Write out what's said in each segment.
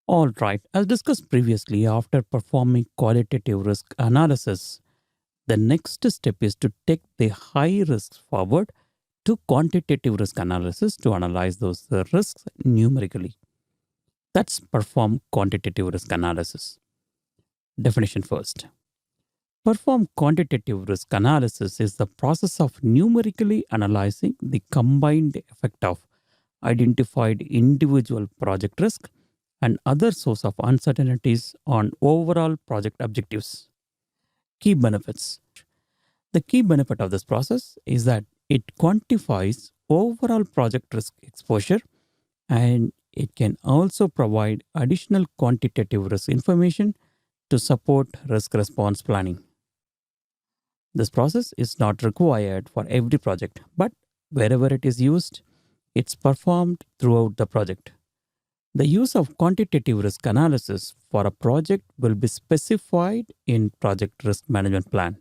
All right, as discussed previously, after performing qualitative risk analysis, the next step is to take the high risks forward to quantitative risk analysis to analyze those risks numerically. Let's perform quantitative risk analysis. Definition first. Perform quantitative risk analysis is the process of numerically analyzing the combined effect of identified individual project risk and other source of uncertainties on overall project objectives. Key benefits. The key benefit of this process is that it quantifies overall project risk exposure and it can also provide additional quantitative risk information to support risk response planning. This process is not required for every project, but wherever it is used, it's performed throughout the project. The use of quantitative risk analysis for a project will be specified in project risk management plan.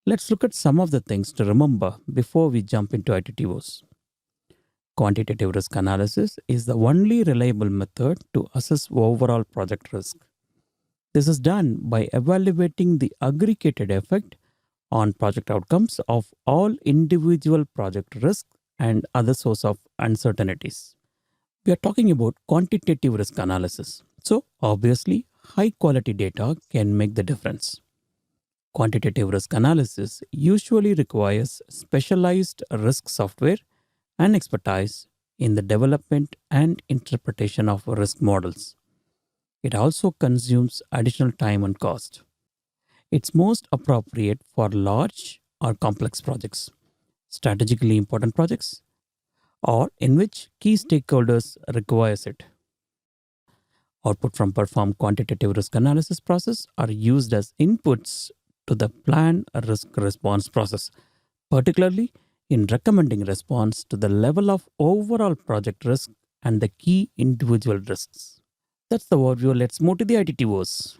Let's look at some of the things to remember before we jump into ITTOs. Quantitative risk analysis is the only reliable method to assess overall project risk. This is done by evaluating the aggregated effect on project outcomes of all individual project risks and other source of uncertainties. We are talking about quantitative risk analysis. So, obviously, high quality data can make the difference. Quantitative risk analysis usually requires specialized risk software and expertise in the development and interpretation of risk models. It also consumes additional time and cost. It's most appropriate for large or complex projects, strategically important projects, or in which key stakeholders requires it. Output from performed quantitative risk analysis process are used as inputs to the plan risk response process, particularly in recommending response to the level of overall project risk and the key individual risks. That's the overview. Let's move to the ITTOs.